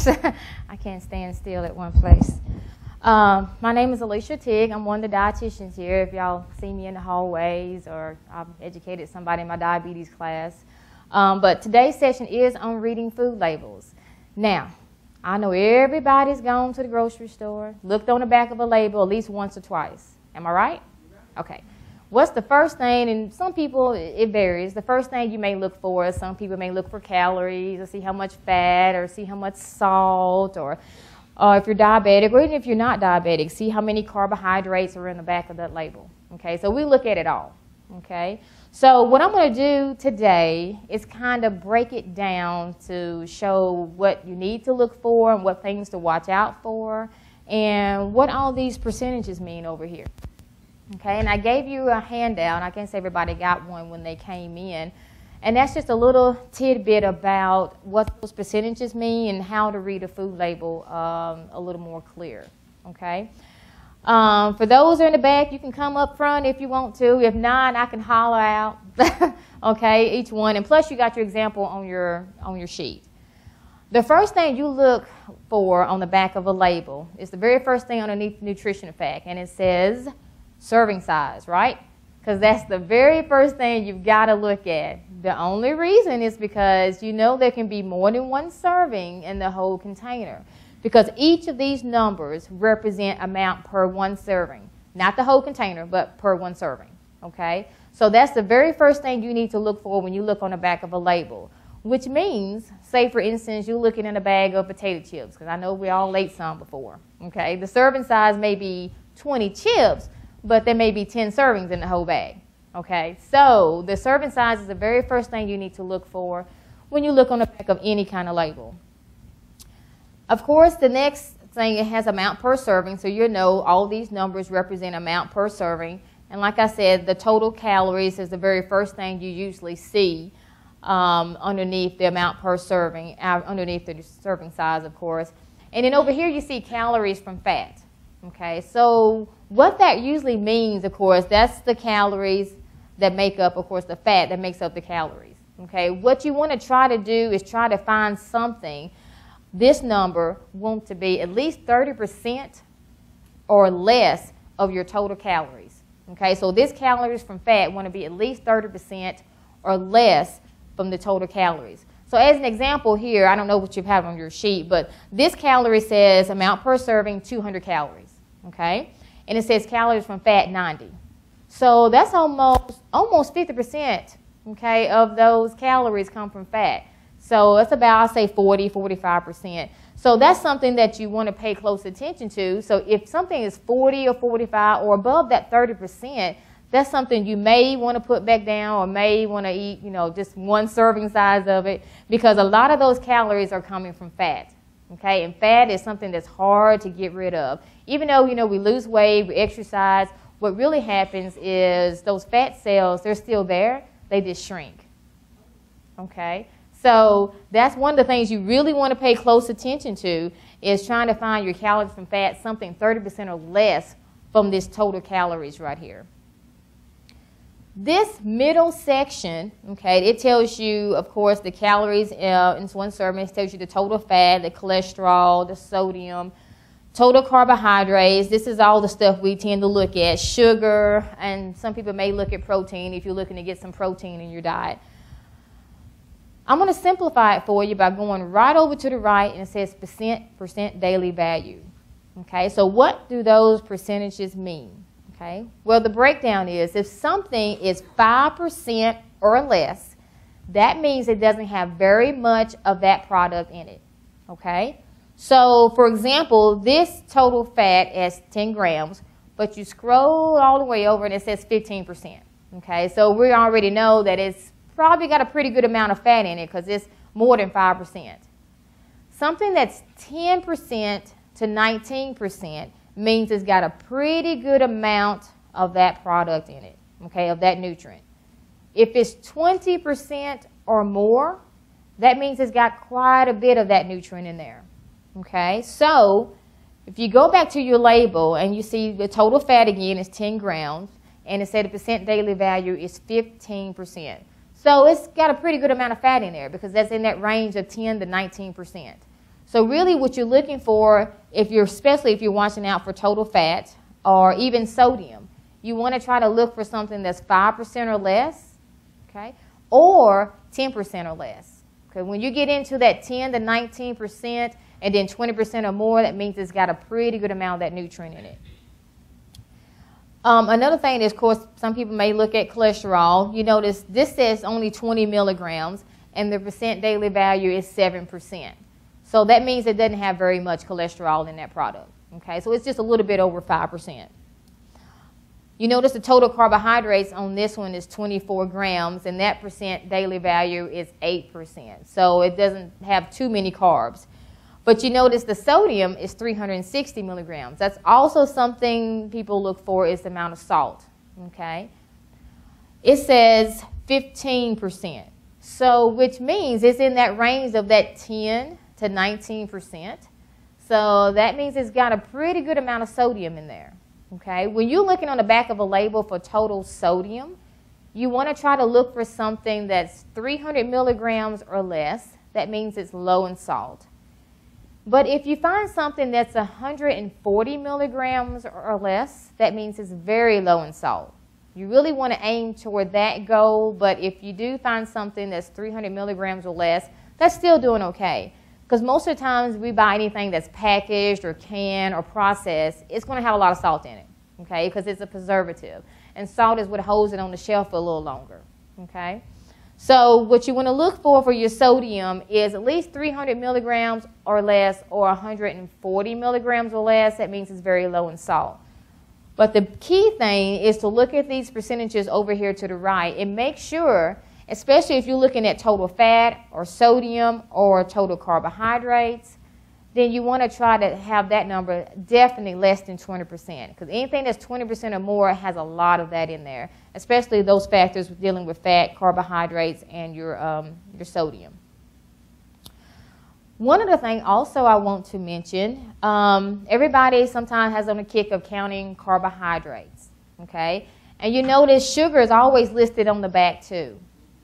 I can't stand still at one place. My name is Alicia Tigg. I'm one of the dietitians here. If y'all see me in the hallways, or I've educated somebody in my diabetes class. But today's session is on reading food labels. Now, I know everybody's gone to the grocery store, looked on the back of a label at least once or twice. Am I right? Okay. What's the first thing? And some people, it varies. The first thing you may look for is, some people may look for calories, or see how much fat, or see how much salt, or if you're diabetic, or even if you're not diabetic, see how many carbohydrates are in the back of that label. Okay, so we look at it all. Okay, so what I'm going to do today is kind of break it down to show what you need to look for and what things to watch out for, and what all these percentages mean over here. Okay, and I gave you a handout. I can't say everybody got one when they came in. And that's just a little tidbit about what those percentages mean and how to read a food label a little more clear. Okay. For those who are in the back, you can come up front if you want to. If not, I can holler out. Okay, each one. And plus, you got your example on your sheet. The first thing you look for on the back of a label is the very first thing underneath nutrition fact, and it says serving size, right? Because that's the very first thing you've got to look at. The only reason is because you know there can be more than one serving in the whole container, because each of these numbers represent amount per one serving. Not the whole container, but per one serving. Okay? So that's the very first thing you need to look for when you look on the back of a label, which means, say for instance, you're looking in a bag of potato chips, because I know we all ate some before. Okay? The serving size may be 20 chips, but there may be 10 servings in the whole bag. Okay, so the serving size is the very first thing you need to look for when you look on the back of any kind of label. Of course, the next thing, it has amount per serving, so you know all these numbers represent amount per serving. And like I said, the total calories is the very first thing you usually see underneath the amount per serving, underneath the serving size, of course. And then over here you see calories from fat. Okay, so what that usually means, of course, that's the calories that make up, of course, the fat that makes up the calories. Okay, what you want to try to do is try to find something. This number wants to be at least 30% or less of your total calories. Okay, so this calories from fat want to be at least 30% or less from the total calories. So as an example here, I don't know what you have on your sheet, but this calorie says amount per serving 200 calories. Okay, and it says calories from fat 90. So that's almost 50%, okay, of those calories come from fat. So it's about, I'll say 45%. So that's something that you want to pay close attention to. So if something is 40 or 45 or above that 30%, that's something you may want to put back down, or may want to eat, you know, just one serving size of it, because a lot of those calories are coming from fat. Okay, and fat is something that's hard to get rid of. Even though, you know, we lose weight, we exercise, what really happens is those fat cells, they're still there, they just shrink. Okay, so that's one of the things you really want to pay close attention to, is trying to find your calories from fat, something 30% or less from this total calories right here. This middle section, okay, it tells you, of course, the calories in one serving. It tells you the total fat, the cholesterol, the sodium, total carbohydrates. This is all the stuff we tend to look at. Sugar, and some people may look at protein if you're looking to get some protein in your diet. I'm going to simplify it for you by going right over to the right, and it says percent daily value. Okay, so what do those percentages mean? Okay, well, the breakdown is, if something is 5% or less, that means it doesn't have very much of that product in it. Okay, so for example, this total fat is 10 grams, but you scroll all the way over and it says 15%. Okay, so we already know that it's probably got a pretty good amount of fat in it, because it's more than 5%. Something that's 10% to 19% means it's got a pretty good amount of that product in it, okay, of that nutrient. If it's 20% or more, that means it's got quite a bit of that nutrient in there, okay? So if you go back to your label and you see the total fat again is 10 grams, and it said the percent daily value is 15%. So it's got a pretty good amount of fat in there, because that's in that range of 10 to 19%. So really what you're looking for, especially if you're watching out for total fat or even sodium, you want to try to look for something that's 5% or less, okay, or 10% or less. Okay, when you get into that 10 to 19% and then 20% or more, that means it's got a pretty good amount of that nutrient in it. Another thing is, of course, some people may look at cholesterol. You notice this says only 20 milligrams, and the percent daily value is 7%. So that means it doesn't have very much cholesterol in that product. Okay, so it's just a little bit over 5%. You notice the total carbohydrates on this one is 24 grams, and that percent daily value is 8%. So it doesn't have too many carbs. But you notice the sodium is 360 milligrams. That's also something people look for, is the amount of salt. Okay, it says 15%. So which means it's in that range of that 10 to 19%. So that means it's got a pretty good amount of sodium in there. Okay, when you're looking on the back of a label for total sodium, you want to try to look for something that's 300 milligrams or less. That means it's low in salt. But if you find something that's 140 milligrams or less, that means it's very low in salt. You really want to aim toward that goal, but if you do find something that's 300 milligrams or less, that's still doing okay. Because most of the times we buy anything that's packaged or canned or processed, it's going to have a lot of salt in it, okay, because it's a preservative. And salt is what holds it on the shelf for a little longer, okay. So what you want to look for your sodium is at least 300 milligrams or less, or 140 milligrams or less. That means it's very low in salt. But the key thing is to look at these percentages over here to the right and make sure, especially if you're looking at total fat or sodium or total carbohydrates, then you want to try to have that number definitely less than 20%. Because anything that's 20% or more has a lot of that in there, especially those factors dealing with fat, carbohydrates, and your sodium. One other thing also I want to mention, everybody sometimes has on a kick of counting carbohydrates, okay? And you notice sugar is always listed on the back too,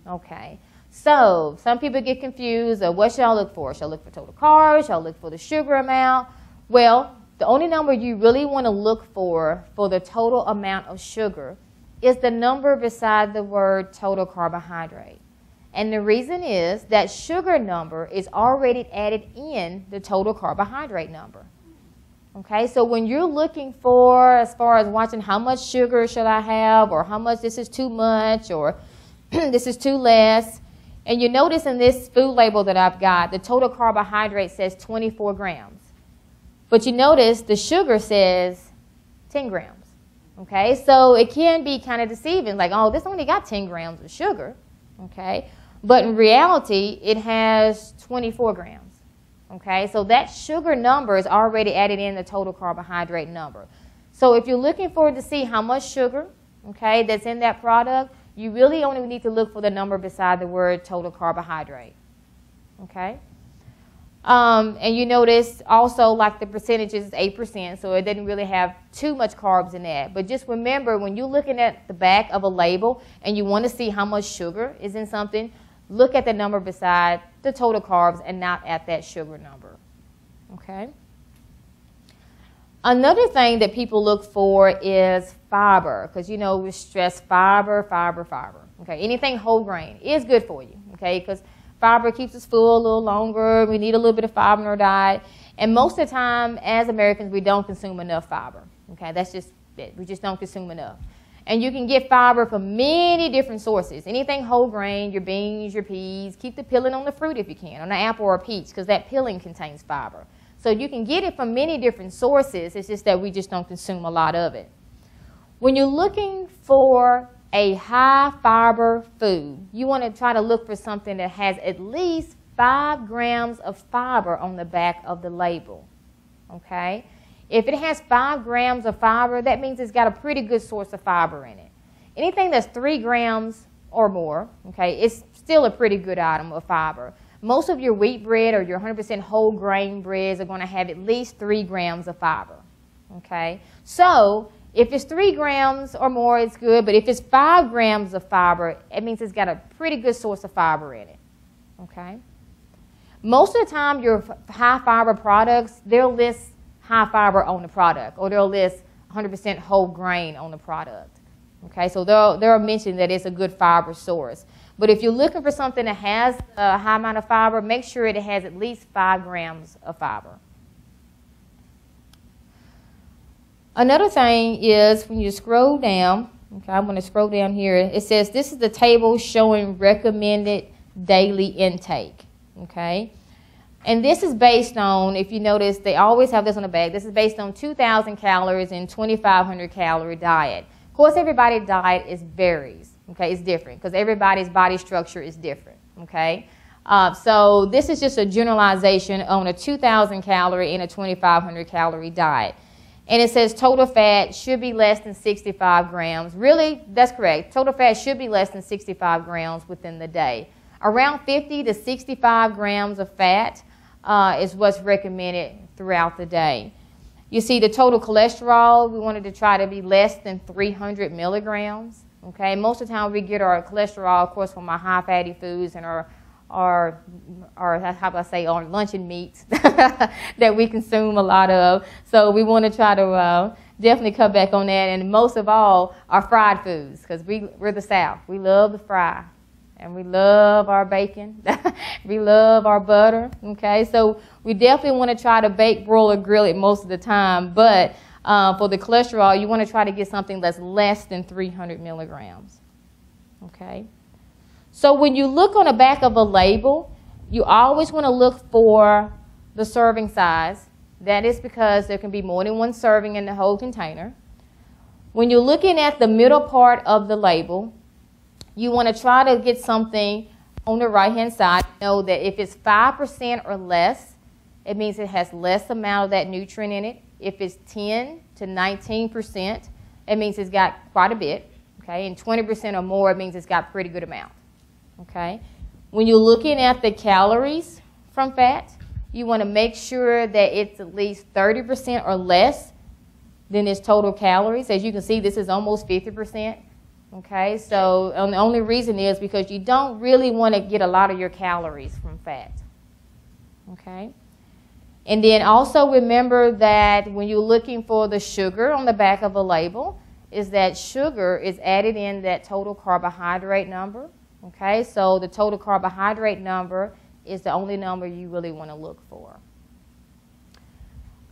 okay? So some people get confused of what should I look for? Should I look for total carbs? Should I look for the sugar amount? Well, the only number you really want to look for the total amount of sugar is the number beside the word total carbohydrate. And the reason is that sugar number is already added in the total carbohydrate number. Okay, so when you're looking for, as far as watching how much sugar should I have, or how much this is too much, or this is too less, and you notice in this food label that I've got, the total carbohydrate says 24 grams. But you notice the sugar says 10 grams. Okay, so it can be kind of deceiving, like, oh, this only got 10 grams of sugar. Okay, but in reality, it has 24 grams. Okay, so that sugar number is already added in the total carbohydrate number. So if you're looking for to see how much sugar, okay, that's in that product, you really only need to look for the number beside the word total carbohydrate, okay? And you notice also, like, the percentage is 8%, so it doesn't really have too much carbs in that. But just remember, when you're looking at the back of a label and you want to see how much sugar is in something, look at the number beside the total carbs and not at that sugar number, okay? Another thing that people look for is fiber, because, you know, we stress fiber, fiber, fiber. Okay, anything whole grain is good for you, okay, because fiber keeps us full a little longer. We need a little bit of fiber in our diet. And most of the time, as Americans, we don't consume enough fiber. Okay, that's just it. We just don't consume enough. And you can get fiber from many different sources. Anything whole grain, your beans, your peas. Keep the peeling on the fruit if you can, on an apple or a peach, because that peeling contains fiber. So you can get it from many different sources. It's just that we just don't consume a lot of it. When you're looking for a high fiber food, you want to try to look for something that has at least 5 grams of fiber on the back of the label. Okay? If it has 5 grams of fiber, that means it's got a pretty good source of fiber in it. Anything that's 3 grams or more, okay, it's still a pretty good item of fiber. Most of your wheat bread or your 100% whole grain breads are going to have at least 3 grams of fiber. Okay? So if it's 3 grams or more, it's good. But if it's 5 grams of fiber, it means it's got a pretty good source of fiber in it. Okay? Most of the time, your high fiber products, they'll list high fiber on the product, or they'll list 100% whole grain on the product. Okay, so they'll mention that it's a good fiber source. But if you're looking for something that has a high amount of fiber, make sure it has at least 5 grams of fiber. Another thing is when you scroll down, okay, I'm going to scroll down here. It says this is the table showing recommended daily intake. Okay, and this is based on, if you notice, they always have this on the bag. This is based on 2,000 calories and 2,500 calorie diet. Of course, everybody's diet varies. Okay, it's different because everybody's body structure is different. Okay, so this is just a generalization on a 2,000 calorie and a 2,500 calorie diet. And it says total fat should be less than 65 grams. Really, that's correct. Total fat should be less than 65 grams within the day. Around 50 to 65 grams of fat is what's recommended throughout the day. You see the total cholesterol, we wanted to try to be less than 300 milligrams. Okay, most of the time we get our cholesterol, of course, from our high fatty foods and our how do I say, our luncheon meats that we consume a lot of. So we want to try to definitely cut back on that, and most of all, our fried foods, because we're the South. We love to fry, and we love our bacon. We love our butter. Okay, so we definitely want to try to bake, broil, or grill it most of the time, but for the cholesterol, you want to try to get something that's less than 300 milligrams. Okay. So when you look on the back of a label, you always want to look for the serving size. That is because there can be more than one serving in the whole container. When you're looking at the middle part of the label, you want to try to get something on the right-hand side. Know that if it's 5% or less, it means it has less amount of that nutrient in it. If it's 10 to 19%, it means it's got quite a bit. Okay, and 20% or more, it means it's got a pretty good amount. Okay, when you're looking at the calories from fat, you want to make sure that it's at least 30% or less than its total calories. As you can see, this is almost 50%. Okay, so the only reason is because you don't really want to get a lot of your calories from fat. Okay, and then also remember that when you're looking for the sugar on the back of a label, is that sugar is added in that total carbohydrate number. Okay, so the total carbohydrate number is the only number you really want to look for.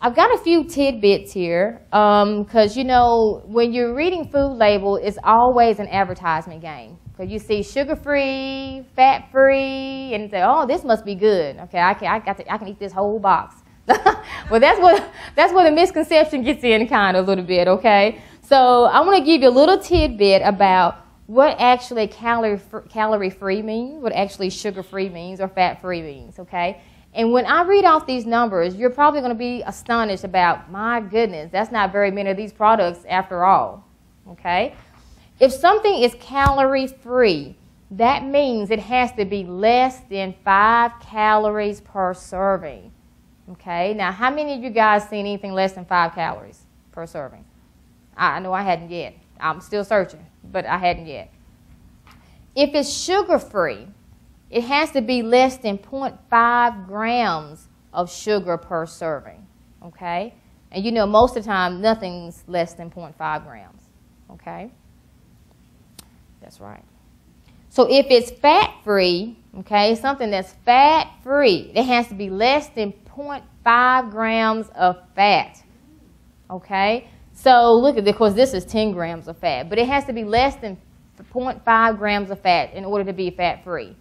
I've got a few tidbits here because, you know, when you're reading food label, it's always an advertisement game. Because you see sugar-free, fat-free, and you say, oh, this must be good. Okay, I can eat this whole box. Well, that's where the misconception gets in kind of a little bit, okay? So I want to give you a little tidbit about what actually calorie-free means, what actually sugar-free means, or fat-free means, okay? And when I read off these numbers, you're probably going to be astonished about, my goodness, that's not very many of these products after all, okay? If something is calorie-free, that means it has to be less than 5 calories per serving, okay? Now, how many of you guys seen anything less than 5 calories per serving? I know I hadn't yet. I'm still searching, but I hadn't yet. If it's sugar-free, it has to be less than 0.5 grams of sugar per serving, okay? And you know, most of the time, nothing's less than 0.5 grams, okay? That's right. So if it's fat-free, okay, something that's fat-free, it has to be less than 0.5 grams of fat, okay? So look at this, of course, this is 10 grams of fat, but it has to be less than 0.5 grams of fat in order to be fat-free.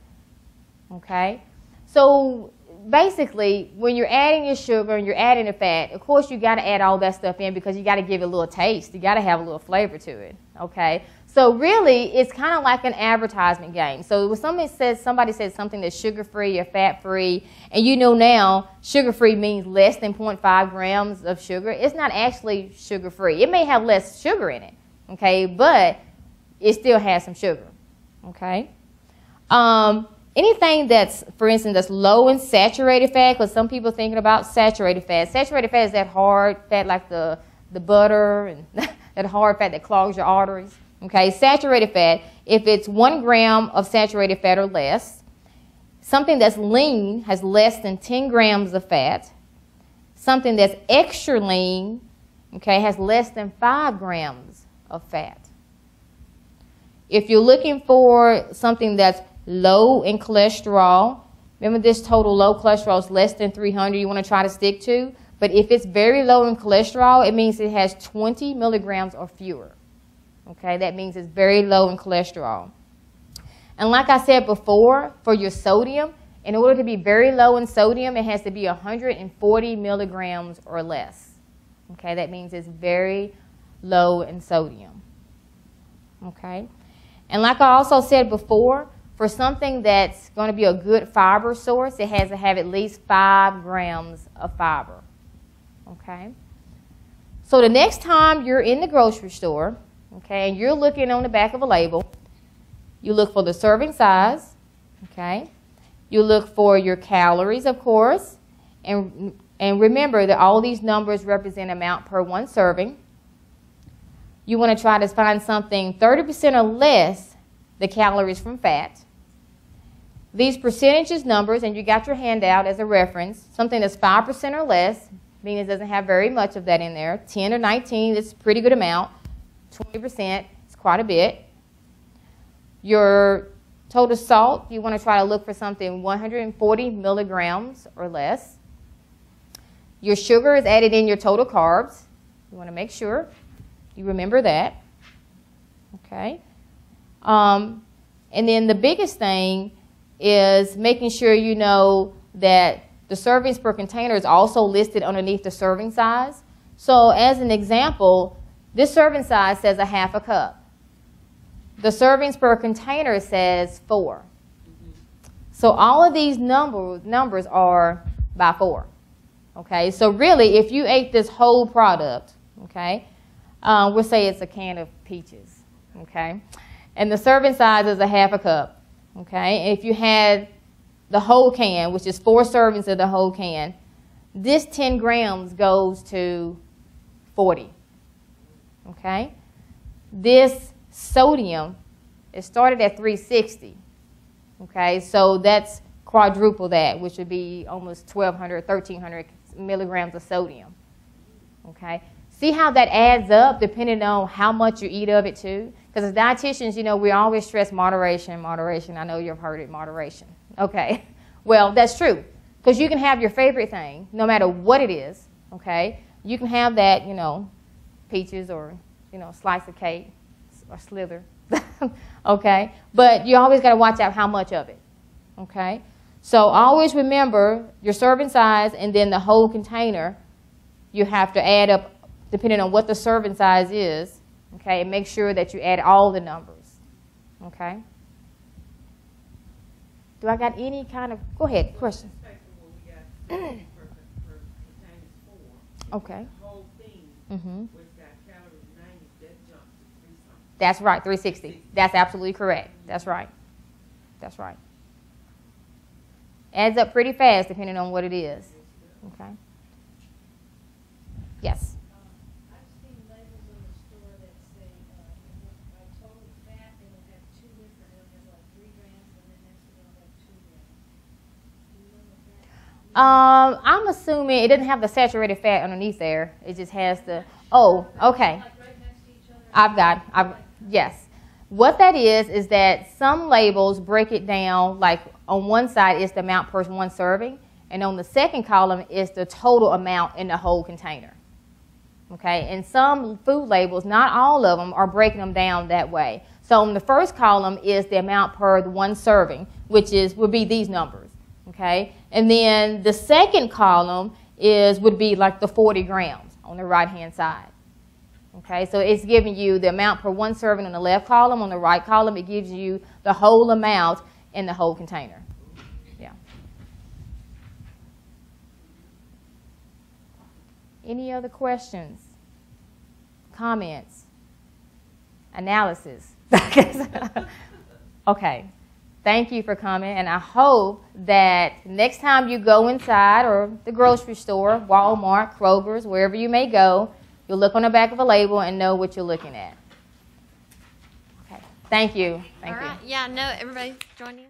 Okay? So basically, when you're adding your sugar and you're adding the fat, of course you got to add all that stuff in because you got to give it a little taste. You got to have a little flavor to it. Okay? So really, it's kind of like an advertisement game. So when somebody says something that's sugar-free or fat-free, and you know now sugar-free means less than 0.5 grams of sugar, it's not actually sugar-free. It may have less sugar in it, okay, but it still has some sugar, okay? Anything that's, for instance, that's low in saturated fat, because some people are thinking about saturated fat. Saturated fat is that hard fat like the butter and that hard fat that clogs your arteries. Okay, saturated fat, if it's 1 gram of saturated fat or less, Something that's lean has less than 10 grams of fat. Something that's extra lean, okay, has less than 5 grams of fat. If you're looking for something that's low in cholesterol, remember this total low cholesterol is less than 300 you want to try to stick to. But if it's very low in cholesterol, it means it has 20 milligrams or fewer. Okay, that means it's very low in cholesterol. And like I said before, for your sodium, in order to be very low in sodium, it has to be 140 milligrams or less. Okay, that means it's very low in sodium. Okay, and like I also said before, for something that's going to be a good fiber source, it has to have at least 5 grams of fiber. Okay, so the next time you're in the grocery store, okay, and you're looking on the back of a label, you look for the serving size, okay? You look for your calories, of course, and remember that all these numbers represent amount per one serving. You want to try to find something 30% or less the calories from fat. These percentages numbers, and you got your handout as a reference, something that's 5% or less, meaning it doesn't have very much of that in there. 10 or 19 is a pretty good amount. 20% is quite a bit. Your total salt, you want to try to look for something 140 milligrams or less. Your sugar is added in your total carbs. You want to make sure you remember that. Okay. And then the biggest thing is making sure you know that the servings per container is also listed underneath the serving size. So as an example, this serving size says a half a cup. The servings per container says 4. So all of these numbers are by 4. Okay, so really, if you ate this whole product, okay, we'll say it's a can of peaches, okay, and the serving size is a half a cup, okay, and if you had the whole can, which is 4 servings of the whole can, this 10 grams goes to 40, okay. This sodium, it started at 360, okay, so that's quadruple that, which would be almost 1,200, 1,300 milligrams of sodium, okay. See how that adds up depending on how much you eat of it too? Because as dietitians, you know, we always stress moderation, moderation. I know you've heard it, moderation. Okay, well, that's true, because you can have your favorite thing, no matter what it is, okay. You can have that, you know, peaches or, you know, slice of cake or slither, okay? But you always got to watch out how much of it, okay? So always remember your serving size and then the whole container. You have to add up depending on what the serving size is, okay? And make sure that you add all the numbers, okay? Do I got any kind of, go ahead, question. Okay. Mm-hmm. That's right, 360. That's absolutely correct. That's right. That's right. Adds up pretty fast depending on what it is. Okay. Yes. I've seen labels in the store that say by total fat, they will have 2 different. They'll have like 3 grams, and then next one they'll have 2 grams. Do you know what that? I'm assuming it doesn't have the saturated fat underneath there. It just has the. Oh, okay. Like right next to each other. Yes. What that is that some labels break it down, like on one side is the amount per one serving, and on the second column is the total amount in the whole container. Okay, and some food labels, not all of them, are breaking them down that way. So in the first column is the amount per one serving, which would be these numbers. Okay, and then the second column would be like the 40 grams on the right-hand side. Okay, so it's giving you the amount per one serving on the left column. On the right column, it gives you the whole amount in the whole container. Yeah. Any other questions, comments, analysis? Okay. Thank you for coming, and I hope that next time you go inside or the grocery store, Walmart, Kroger's, wherever you may go, you'll look on the back of a label and know what you're looking at. Okay. Thank you. Thank you. All right. Yeah, no, everybody join you.